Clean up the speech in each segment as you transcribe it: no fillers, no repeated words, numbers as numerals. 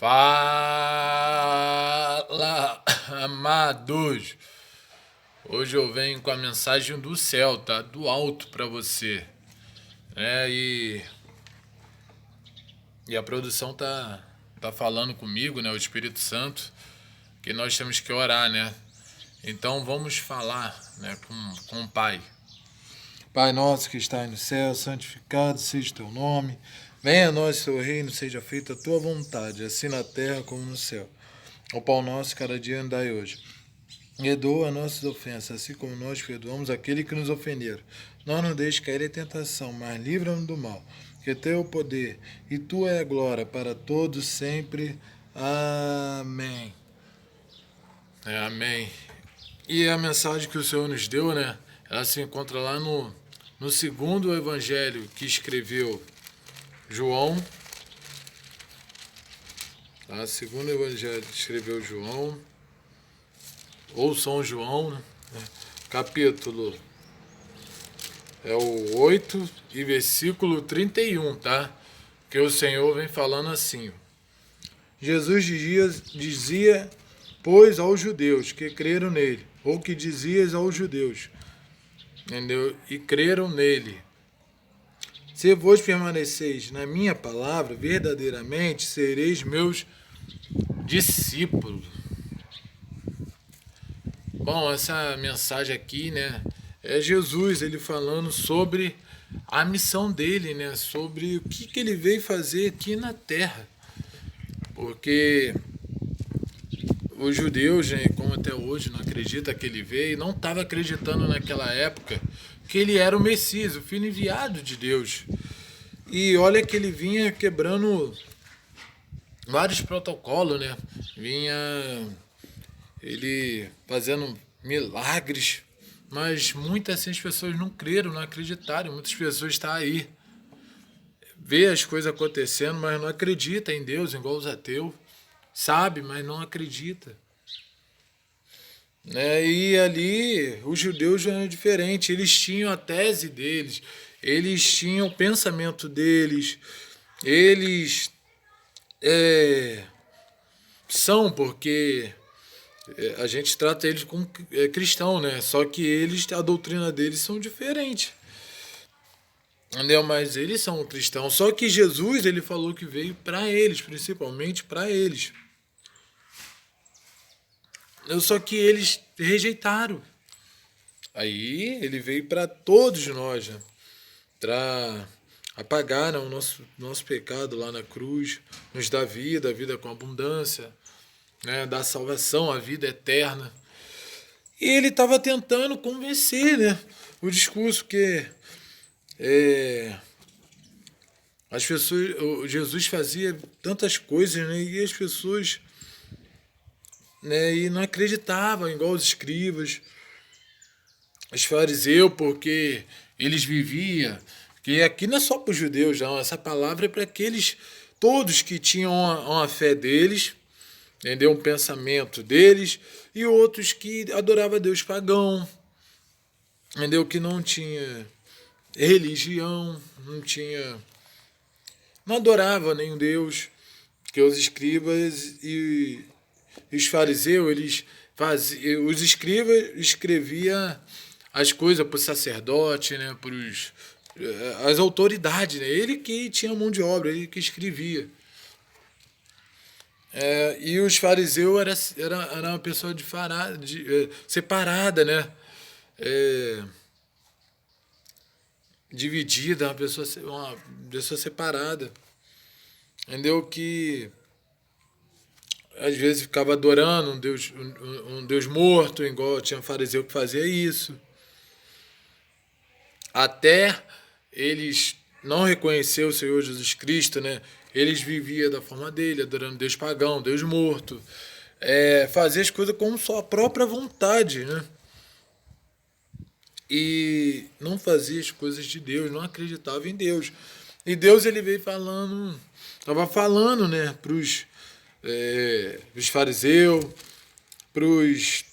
Fala, amados! Hoje eu venho com a mensagem do céu, tá? Do alto para você. E a produção tá falando comigo, né? O Espírito Santo, que nós temos que orar, né? Então vamos falar, né? Com o Pai. Pai nosso que está no céu, santificado seja o teu nome. Venha a nós o teu reino, seja feita a tua vontade, assim na terra como no céu. O pão nosso cada dia nos dai hoje. Perdoa as nossas ofensas, assim como nós perdoamos aquele que nos ofenderam. Não nos deixe cair em tentação, mas livra-nos do mal. Que teu é o poder e tua é a glória para todos sempre. Amém. Amém. E a mensagem que o Senhor nos deu, né? Ela se encontra lá no segundo evangelho que escreveu João. Tá? Segundo evangelho que escreveu João, ou São João, né? Capítulo é o 8 e versículo 31, tá? Que o Senhor vem falando assim. Jesus dizia, pois, aos judeus que creram nele, ou que dizias aos judeus, Entendeu? E creram nele. se vos permaneceis na minha palavra, verdadeiramente sereis meus Discípulos. Bom, essa mensagem aqui, né? É Jesus, ele falando sobre a missão dele, né? Sobre o que ele veio fazer aqui na Terra. Porque os judeus, né, como até hoje não acredita que ele veio, não estava acreditando naquela época que ele era o Messias, o filho enviado de Deus. E olha que ele vinha quebrando vários protocolos, né? Vinha ele fazendo milagres, mas muitas assim, pessoas não creram, não acreditaram. Muitas pessoas estão aí, vê as coisas acontecendo, mas não acredita em Deus, igual os ateus. Sabe, mas não acredita. E ali os judeus já eram diferentes, eles tinham a tese deles, eles tinham o pensamento deles, eles são, porque a gente trata eles como cristão, né? Só que eles, a doutrina deles são diferentes. Entendeu? Mas eles são cristãos. Só que Jesus, ele falou que veio para eles, principalmente para eles. Só que eles rejeitaram. Aí ele veio para todos nós, né? Para apagar, né, o nosso pecado lá na cruz, nos dá vida, a vida com abundância, né, dá salvação, a vida eterna. E ele estava tentando convencer, né, o discurso que as pessoas, Jesus fazia tantas coisas, né, e as pessoas, né, e não acreditavam, igual os escribas, os fariseus, porque eles viviam, que aqui não é só para os judeus, não, essa palavra é para aqueles todos que tinham uma fé deles, entendeu? Um pensamento deles, e outros que adoravam a Deus pagão, entendeu? Que não tinha religião, não adorava nenhum Deus, que os escribas e os fariseus, eles faziam, os escribas escreviam as coisas para o sacerdote, né, para as autoridades, né? Ele que tinha mão de obra, ele que escrevia. E os fariseus era uma pessoa separada, né? Dividida, uma pessoa separada. Entendeu? Que às vezes ficava adorando um Deus morto, igual tinha fariseu que fazia isso. Até eles não reconhecer o Senhor Jesus Cristo, né? Eles viviam da forma dele, adorando Deus pagão, Deus morto, fazer as coisas com sua própria vontade, né? E não fazia as coisas de Deus, não acreditava em Deus. E Deus, ele veio falando, estava falando, né, para os fariseus, para os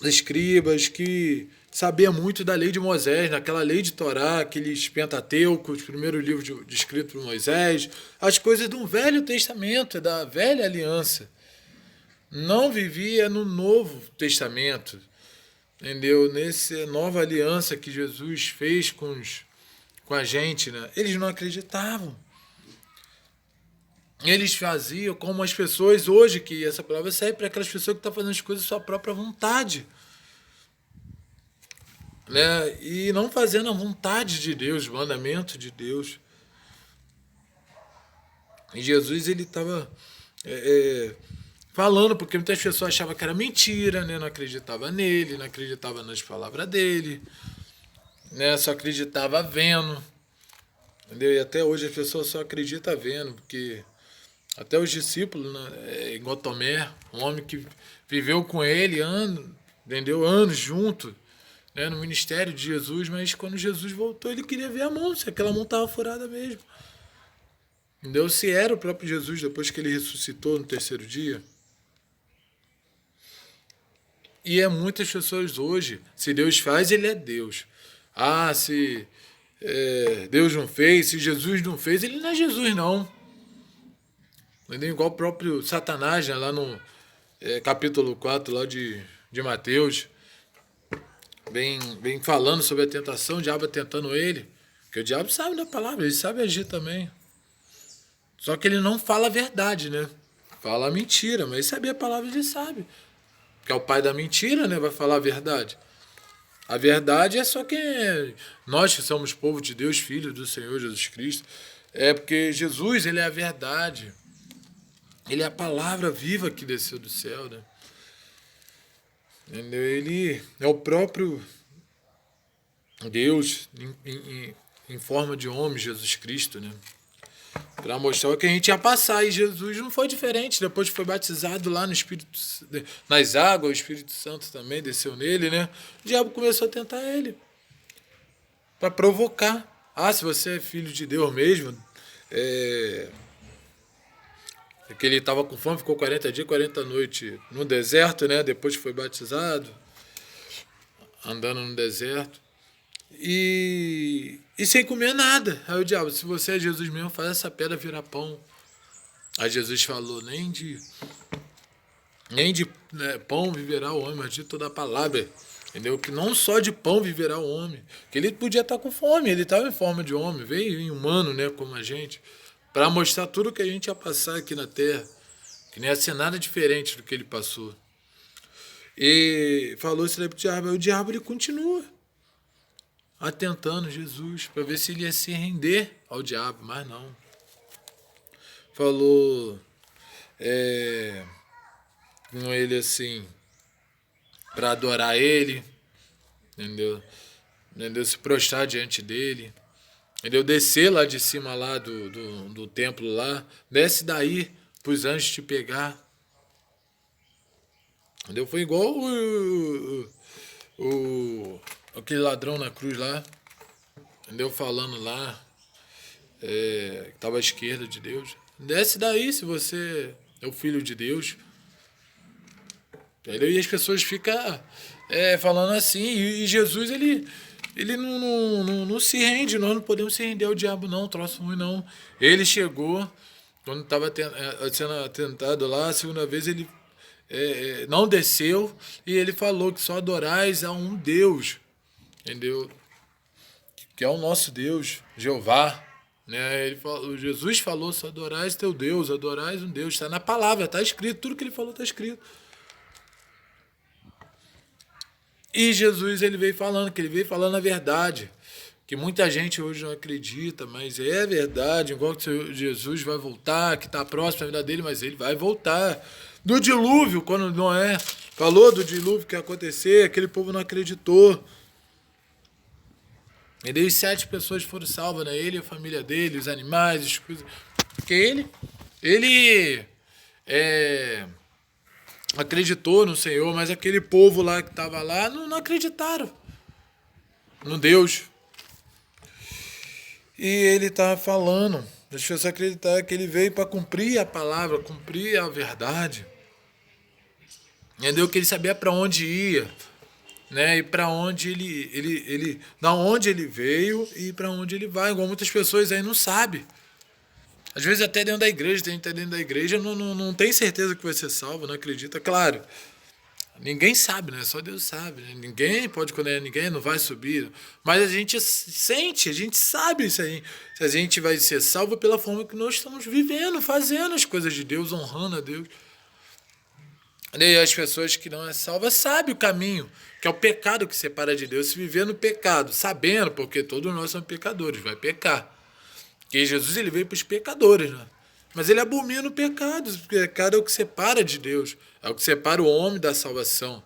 escribas, que sabia muito da lei de Moisés, naquela lei de Torá, aqueles Pentateuco, os primeiros livros escritos por Moisés, as coisas do Velho Testamento, da Velha Aliança. Não vivia no Novo Testamento, entendeu? Nessa nova aliança que Jesus fez com a gente, né? Eles não acreditavam. Eles faziam como as pessoas hoje, que essa palavra serve para aquelas pessoas que estão fazendo as coisas à sua própria vontade, né? E não fazendo a vontade de Deus, o mandamento de Deus. E Jesus, ele estava falando, porque muitas pessoas achavam que era mentira, né? Não acreditava nele, não acreditava nas palavras dele, né? Só acreditava vendo, entendeu? E até hoje as pessoas só acreditam vendo, porque até os discípulos, né? Igual Tomé, um homem que viveu com ele anos, entendeu? Anos junto, né? No ministério de Jesus, mas quando Jesus voltou, ele queria ver a mão, se aquela mão estava furada mesmo. Entendeu? Se era o próprio Jesus depois que ele ressuscitou no terceiro dia. E muitas pessoas hoje, se Deus faz, ele é Deus. Ah, se Deus não fez, se Jesus não fez, ele não é Jesus, não. Entendeu? Igual o próprio Satanás, né, lá no capítulo 4 lá de Mateus, vem falando sobre a tentação, o diabo tentando ele, porque o diabo sabe da palavra, ele sabe agir também. Só que ele não fala a verdade, né? Fala a mentira, mas ele sabia a palavra, ele sabe. Que é o pai da mentira, né? Vai falar a verdade. A verdade é só quem nós que somos povo de Deus, filhos do Senhor Jesus Cristo. É porque Jesus, ele é a verdade. Ele é a palavra viva que desceu do céu, né? Entendeu? Ele é o próprio Deus em forma de homem, Jesus Cristo, né? Para mostrar o que a gente ia passar. E Jesus não foi diferente. Depois que foi batizado lá no Espírito, nas águas, o Espírito Santo também desceu nele, né? O diabo começou a tentar ele. Para provocar. Ah, se você é filho de Deus mesmo. Que ele estava com fome, ficou 40 dias, 40 noites no deserto, né? Depois que foi batizado. Andando no deserto. E sem comer nada. Aí o diabo, se você é Jesus mesmo, faz essa pedra virar pão. Aí Jesus falou, nem de pão viverá o homem, mas de toda a palavra. Entendeu? Que não só de pão viverá o homem. Que ele podia estar com fome, ele estava em forma de homem, veio em humano, né, como a gente, para mostrar tudo que a gente ia passar aqui na Terra. Que não ia ser nada diferente do que ele passou. E falou isso daí pro diabo. Aí o diabo, ele continua atentando Jesus para ver se ele ia se render ao diabo, mas não. Falou com ele assim, para adorar ele, entendeu? Se prostrar diante dele, entendeu? Descer lá de cima lá do templo lá, desce daí para os anjos te pegar, entendeu? Foi igual aquele ladrão na cruz lá, entendeu? Falando lá, que estava à esquerda de Deus. Desce daí se você é o filho de Deus. Entendeu? E as pessoas ficam falando assim. E Jesus, ele não se rende. Nós não podemos se render ao diabo, não. Troço ruim, não. Ele chegou, quando estava sendo atentado lá, a segunda vez ele não desceu. E ele falou que só adorais a um Deus. Entendeu? Que é o nosso Deus, Jeová. Né? Jesus falou, só adorais teu Deus, adorais um Deus. Está na palavra, está escrito, tudo que ele falou está escrito. E Jesus, ele veio falando a verdade, que muita gente hoje não acredita, mas é verdade, igual que Jesus vai voltar, que está próximo da vida dele, mas ele vai voltar. Do dilúvio, quando Noé falou do dilúvio que ia acontecer, aquele povo não acreditou. E daí 7 pessoas foram salvas, né? Ele, a família dele, os animais, as coisas. Porque ele acreditou no Senhor, mas aquele povo lá que estava lá não acreditaram no Deus. E ele estava falando, as pessoas acreditaram que ele veio para cumprir a palavra, cumprir a verdade. Entendeu? Que ele sabia para onde ia. né? E para onde da onde ele veio e para onde ele vai, igual muitas pessoas aí não sabem. Às vezes até dentro da igreja, tem gente que tá dentro da igreja não tem certeza que vai ser salvo, não acredita. Claro, ninguém sabe, né? Só Deus sabe, né? Ninguém pode condenar ninguém, não vai subir. Mas a gente sente, a gente sabe isso aí. Se a gente vai ser salvo pela forma que nós estamos vivendo, fazendo as coisas de Deus, honrando a Deus. E as pessoas que não é salva sabem o caminho, que é o pecado que separa de Deus. Se viver no pecado, sabendo, porque todos nós somos pecadores, vai pecar. Porque Jesus ele veio para os pecadores, né? Mas ele abomina o pecado. O pecado é o que separa de Deus. É o que separa o homem da salvação.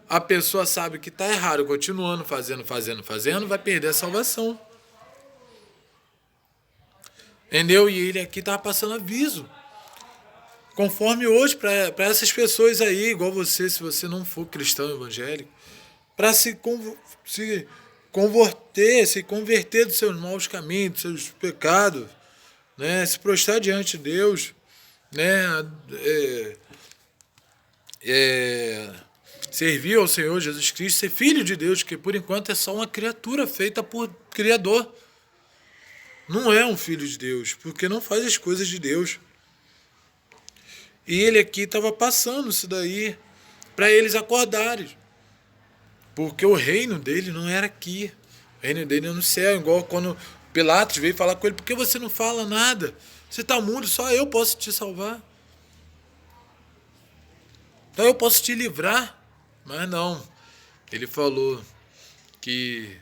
A pessoa sabe que está errado, continuando fazendo, vai perder a salvação. Entendeu? E ele aqui estava passando aviso. Conforme hoje, para essas pessoas aí, igual você, se você não for cristão evangélico, para se converter dos seus maus caminhos, dos seus pecados, né? Se prostrar diante de Deus, né? Servir ao Senhor Jesus Cristo, ser filho de Deus, que por enquanto é só uma criatura feita por Criador. Não é um filho de Deus, porque não faz as coisas de Deus. E ele aqui estava passando isso daí para eles acordarem. Porque o reino dele não era aqui. O reino dele é no céu. Igual quando Pilatos veio falar com ele, por que você não fala nada? Você está mudo, só eu posso te salvar. Então eu posso te livrar. Mas não. Ele falou que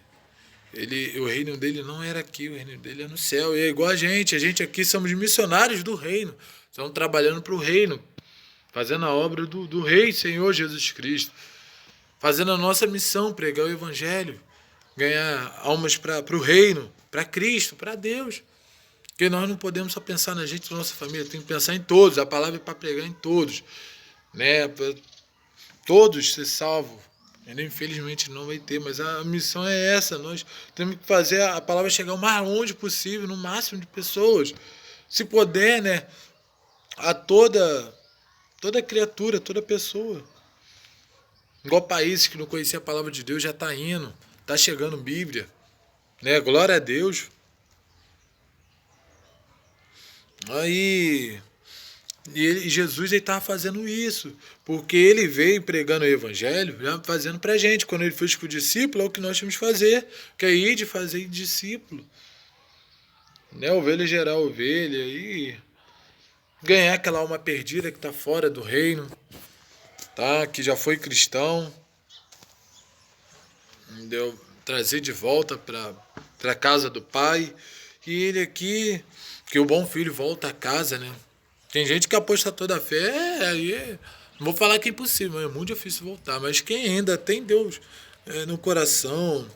o reino dele não era aqui, o reino dele é no céu. E é igual a gente aqui somos missionários do reino. Estamos trabalhando para o reino, fazendo a obra do Rei Senhor Jesus Cristo, fazendo a nossa missão, pregar o Evangelho, ganhar almas para o reino, para Cristo, para Deus. Porque nós não podemos só pensar na gente, na nossa família, tem que pensar em todos, a palavra é para pregar em todos, né? Para todos ser salvos. Infelizmente não vai ter, mas a missão é essa, nós temos que fazer a palavra chegar o mais longe possível, no máximo de pessoas. Se puder, né? A toda criatura, toda pessoa. Igual países que não conheciam a palavra de Deus já está indo, está chegando Bíblia, né? Glória a Deus. Aí Jesus estava fazendo isso, porque ele veio pregando o Evangelho, já fazendo para a gente. Quando ele foi com o discípulo, é o que nós temos que fazer, que é ir de fazer discípulo, né? Ovelha gerar ovelha e ganhar aquela alma perdida que está fora do reino, tá? Que já foi cristão, entendeu? Trazer de volta para a casa do Pai. E ele aqui, que o bom filho volta a casa, né? Tem gente que apostatou da fé, aí não vou falar que é impossível, é muito difícil voltar, mas quem ainda tem Deus no coração,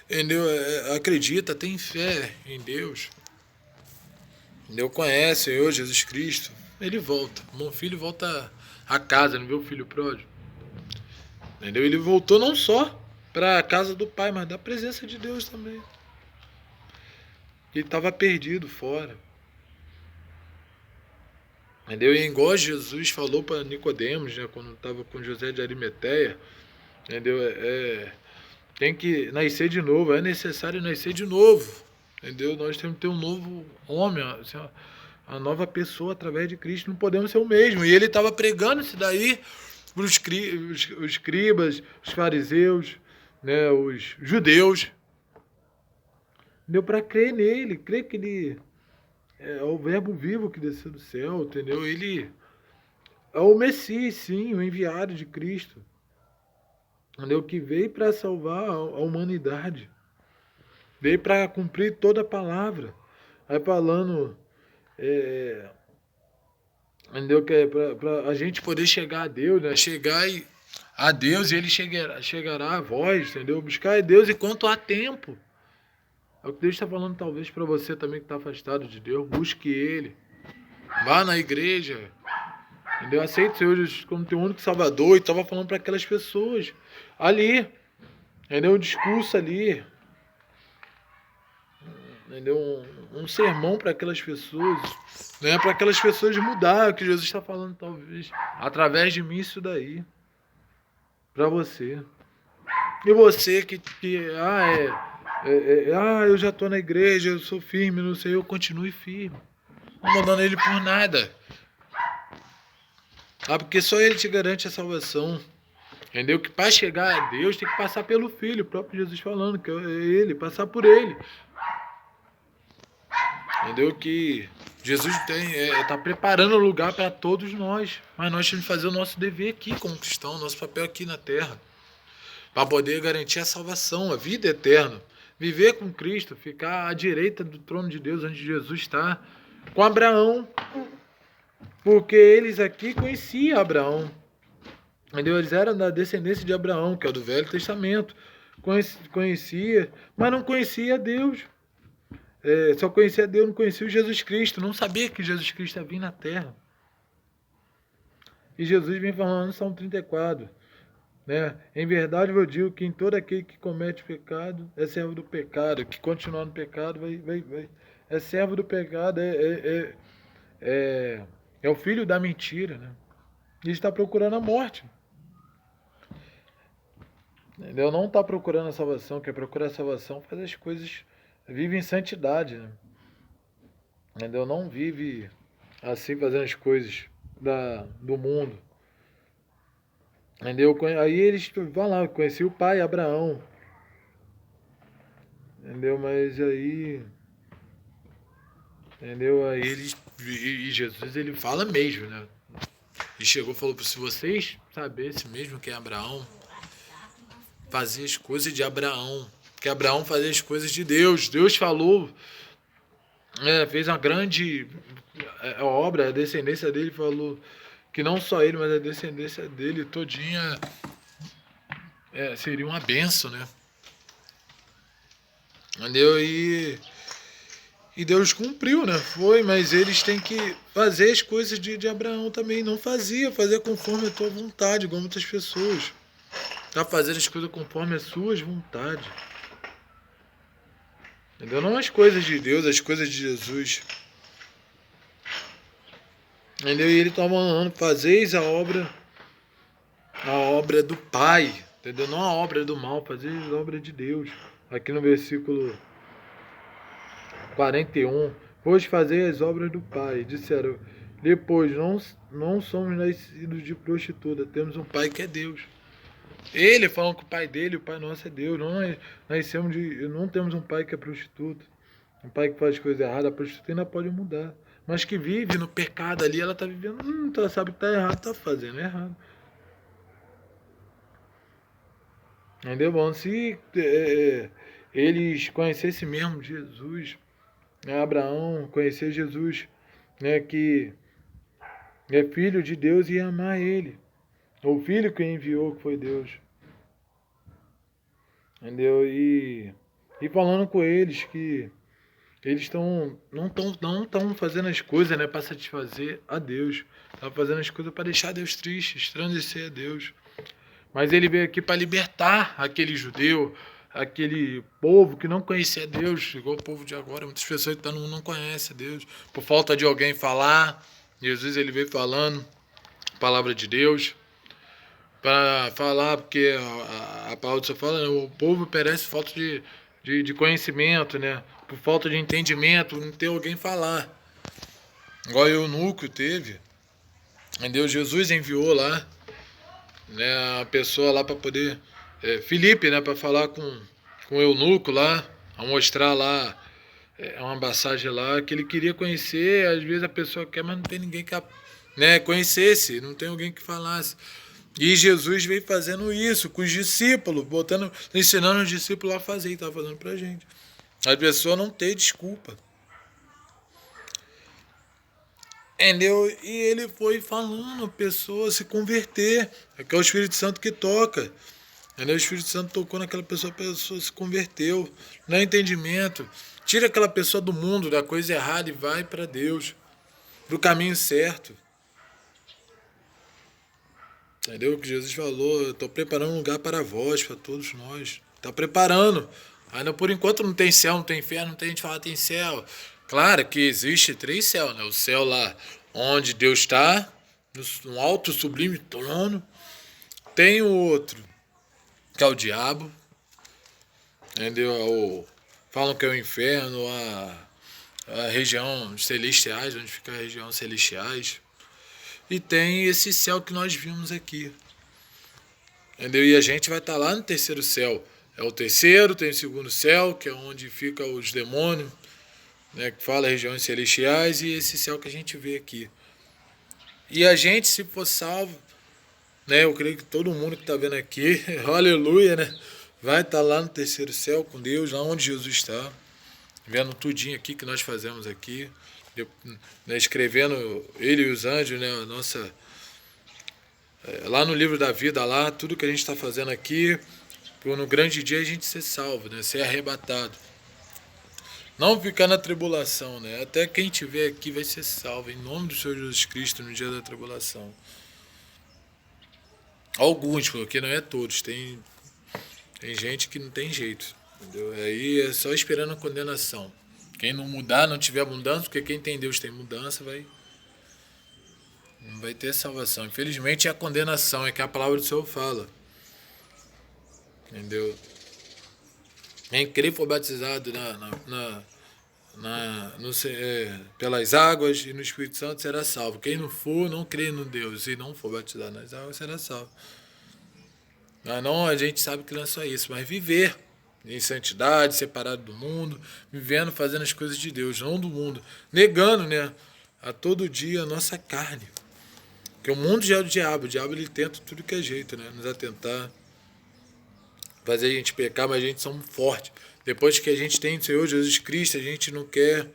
entendeu? Acredita, tem fé em Deus, entendeu? Conhece o Senhor Jesus Cristo, ele volta. O bom filho volta a casa, não vê o filho pródigo, entendeu? Ele voltou não só para a casa do Pai, mas da presença de Deus também. Ele estava perdido fora. Entendeu? E igual Jesus falou para Nicodemos, né, quando estava com José de Arimateia, entendeu? Tem que nascer de novo, é necessário nascer de novo, entendeu? Nós temos que ter um novo homem, assim, a nova pessoa através de Cristo, não podemos ser o mesmo. E ele estava pregando isso daí para os escribas, os fariseus, né, os judeus, deu para crer nele, crer que ele é o verbo vivo que desceu do céu, entendeu? Ele é o Messias, sim, o enviado de Cristo, entendeu? Que veio para salvar a humanidade, veio para cumprir toda a palavra. Aí falando, entendeu? Que é para a gente poder chegar a Deus, né? Chegar a Deus e ele chegará a vós, entendeu? Buscar a Deus enquanto há tempo. É o que Deus está falando talvez para você também que está afastado de Deus. Busque Ele. Vá na igreja. Entendeu? Aceite o Senhor Jesus como teu único Salvador. E estava falando para aquelas pessoas ali. Entendeu? Um discurso ali. Entendeu? Um sermão para aquelas pessoas. Né? Para aquelas pessoas mudar o que Jesus está falando talvez. Através de mim isso daí. Para você. E você eu já estou na igreja, eu sou firme, não sei, eu continue firme. Não mandando ele por nada. Porque só ele te garante a salvação. Entendeu? Que para chegar a Deus tem que passar pelo Filho, o próprio Jesus falando, que é ele, passar por ele. Entendeu? Que Jesus está preparando o lugar para todos nós. Mas nós temos que fazer o nosso dever aqui como cristão, nosso papel aqui na terra. Para poder garantir a salvação, a vida eterna. Viver com Cristo, ficar à direita do trono de Deus, onde Jesus está, com Abraão. Porque eles aqui conheciam Abraão. Entendeu? Eles eram da descendência de Abraão, que é do Velho Testamento. Conhecia, mas não conhecia Deus. Só conhecia Deus, não conhecia o Jesus Cristo. Não sabia que Jesus Cristo ia vir na terra. E Jesus vem falando no Salmo 34. Né? Em verdade eu digo que em todo aquele que comete pecado é servo do pecado. Que continuar no pecado é servo do pecado. É o filho da mentira. Né? E está procurando a morte. Entendeu? Não está procurando a salvação. Quem procura a salvação faz as coisas, vive em santidade. Né? Entendeu? Não vive assim fazendo as coisas do mundo. Entendeu? Aí eles vão lá, conheci o pai Abraão. Entendeu? Mas aí. Entendeu? Aí eles. E Jesus ele fala mesmo, né? E chegou e falou: se vocês sabessem mesmo que é Abraão, fazia as coisas de Abraão. Que Abraão fazia as coisas de Deus. Deus falou, fez uma grande obra, a descendência dele falou que não só ele, mas a descendência dele todinha seria uma benção, né? Entendeu? E Deus cumpriu, né? Foi, mas eles têm que fazer as coisas de Abraão também. Não fazia conforme a tua vontade, igual muitas pessoas. Tá fazendo as coisas conforme as suas vontades. Entendeu? Não as coisas de Deus, as coisas de Jesus. Entendeu? E ele está falando, fazeis a obra do Pai. Entendeu? Não a obra do mal, fazeis a obra de Deus. Aqui no versículo 41. Pois fazei as obras do Pai. Disseram, depois, não somos nascidos de prostituta, temos um Pai que é Deus. Ele falando que o pai dele, o pai nosso é Deus. Não temos um pai que é prostituta. Um pai que faz coisa errada, a prostituta ainda pode mudar. Mas que vive no pecado ali, ela está vivendo, ela sabe que está errado, está fazendo errado. Entendeu? Bom, se eles conhecessem mesmo Jesus, Abraão conhecer Jesus, né, que é filho de Deus e amar ele. O filho que enviou que foi Deus. Entendeu? E falando com eles que eles não estão fazendo as coisas, né, para satisfazer a Deus. Estão fazendo as coisas para deixar Deus triste, estrangecer a Deus. Mas ele veio aqui para libertar aquele judeu, aquele povo que não conhecia Deus, igual o povo de agora. Muitas pessoas que não conhecem Deus, por falta de alguém falar. Jesus ele veio falando a palavra de Deus. Para falar, porque a palavra só fala, né, o povo perece por falta de conhecimento, né? Por falta de entendimento, não ter alguém falar. Igual o eunuco teve. Entendeu? Jesus enviou lá, né, a pessoa lá para poder. Filipe, né? Para falar com o eunuco lá, a mostrar lá uma passagem lá que ele queria conhecer. Às vezes a pessoa quer, mas não tem ninguém que conhecesse, não tem alguém que falasse. E Jesus veio fazendo isso com os discípulos, ensinando os discípulos a fazer, e estava fazendo para a gente. A pessoa não tem desculpa. Entendeu? E ele foi falando a pessoa se converter. É que é o Espírito Santo que toca. Entendeu? O Espírito Santo tocou naquela pessoa, a pessoa se converteu. Não é entendimento. Tira aquela pessoa do mundo, da coisa errada e vai para Deus, para o caminho certo. Entendeu? O que Jesus falou, eu estou preparando um lugar para vós, para todos nós. Está preparando. Ainda por enquanto não tem céu, não tem inferno, não tem gente que fala tem céu. Claro que existe 3 céus, né? O céu lá onde Deus está, no alto sublime trono. Tem o outro, que é o diabo, entendeu? Falam que é o inferno, a região celestiais, onde fica a região celestiais. E tem esse céu que nós vimos aqui. Entendeu? E a gente vai estar lá no terceiro céu. É o terceiro, tem o segundo céu, que é onde ficam os demônios, né, que fala regiões celestiais, e esse céu que a gente vê aqui. E a gente, se for salvo, né, eu creio que todo mundo que está vendo aqui, aleluia, né, vai estar lá no terceiro céu com Deus, lá onde Jesus está, vendo tudinho aqui que nós fazemos aqui, né, escrevendo ele e os anjos, né, a nossa, lá no livro da vida, lá, tudo que a gente está fazendo aqui, para no grande dia a gente ser salvo, né, ser arrebatado. Não ficar na tribulação, né? Até quem estiver aqui vai ser salvo, em nome do Senhor Jesus Cristo, no dia da tribulação. Alguns, porque não é todos. Tem gente que não tem jeito, entendeu? Aí é só esperando a condenação. Quem não mudar, não tiver mudança, porque quem tem Deus tem mudança, não vai ter salvação. Infelizmente é a condenação, é que a palavra do Senhor fala. Entendeu? Quem crer for batizado pelas águas e no Espírito Santo será salvo. Quem não for, não crê no Deus e não for batizado nas águas será salvo. Mas não, a gente sabe que não é só isso, mas viver em santidade, separado do mundo, vivendo, fazendo as coisas de Deus, não do mundo, negando, né, a todo dia a nossa carne. Porque o mundo já é o diabo ele tenta tudo que é jeito, né, nos atentar, fazer a gente pecar, mas a gente somos fortes. Depois que a gente tem o Senhor Jesus Cristo, a gente não quer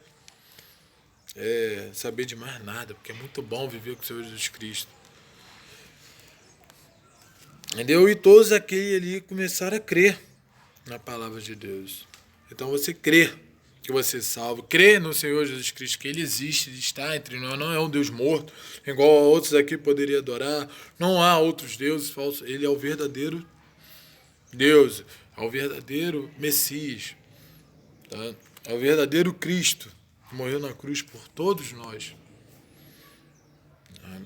saber de mais nada, porque é muito bom viver com o Senhor Jesus Cristo. Entendeu? E todos aqueles ali começaram a crer na palavra de Deus. Então você crê que você é salvo, crê no Senhor Jesus Cristo, que Ele existe, Ele está entre nós, não é um Deus morto, igual a outros aqui poderiam adorar, não há outros deuses falsos, Ele é o verdadeiro Deus, é o verdadeiro Messias, tá? É o verdadeiro Cristo, que morreu na cruz por todos nós. Tá?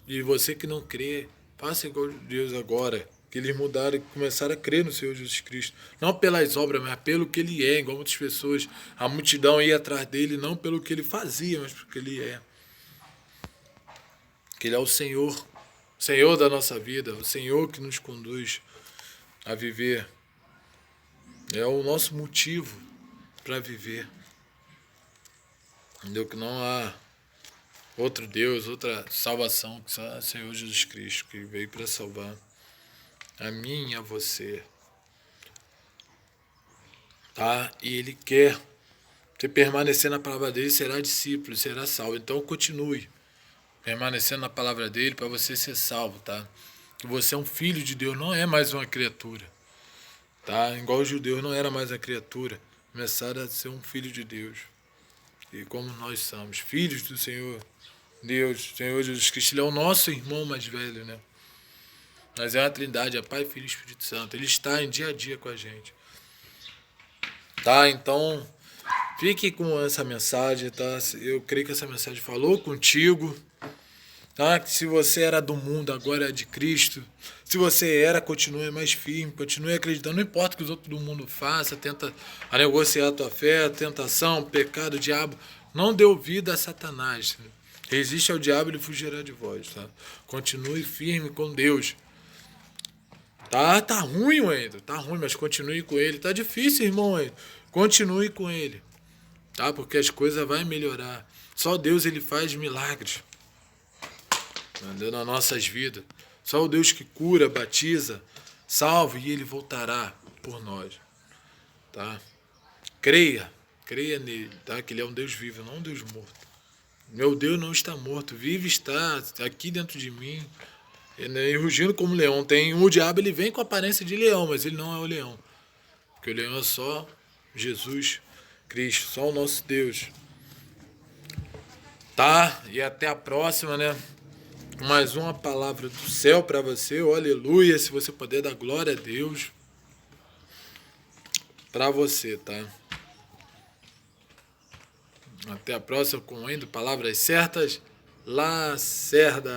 E você que não crê, faça igual Deus agora, que eles mudaram e começaram a crer no Senhor Jesus Cristo. Não pelas obras, mas pelo que Ele é, igual muitas pessoas, a multidão ia atrás dele, não pelo que Ele fazia, mas porque Ele é. Que Ele é o Senhor da nossa vida, o Senhor que nos conduz a viver. É o nosso motivo para viver. Entendeu? Que não há outro Deus, outra salvação, que só o Senhor Jesus Cristo, que veio para salvar a mim e a você. Tá? E Ele quer você permanecer na palavra dele, será discípulo, será salvo. Então continue permanecendo na palavra dele para você ser salvo, tá? Que você é um filho de Deus, não é mais uma criatura, tá? Igual os judeus não era mais a criatura, começaram a ser um filho de Deus. E como nós somos filhos do Senhor Deus, Senhor Jesus Cristo, Ele é o nosso irmão mais velho, né? Nós é uma trindade, é Pai, Filho e Espírito Santo. Ele está em dia a dia com a gente. Tá? Então, fique com essa mensagem, tá? Eu creio que essa mensagem falou contigo. Tá? Que se você era do mundo, agora é de Cristo. Se você era, continue mais firme, continue acreditando. Não importa o que os outros do mundo façam, tenta a negociar a tua fé, a tentação, o pecado, o diabo. Não dê ouvido a Satanás. Resiste ao diabo e ele fugirá de vós. Tá? Continue firme com Deus. Tá ruim ainda, tá ruim, mas continue com ele. Tá difícil, irmão, ainda. Continue com ele. Tá? Porque as coisas vão melhorar. Só Deus ele faz milagres. Nas nossas vidas. Só o Deus que cura, batiza, salva e Ele voltará por nós. Tá? Creia nele, tá? Que Ele é um Deus vivo, não um Deus morto. Meu Deus não está morto, vive está aqui dentro de mim, e rugindo como leão. O diabo ele vem com a aparência de leão, mas ele não é o leão. Porque o leão é só Jesus Cristo, só o nosso Deus. Tá? E até a próxima, né? Mais uma palavra do céu para você, oh, aleluia, se você puder dar glória a Deus para você, tá? Até a próxima com ainda palavras certas, Lacerda.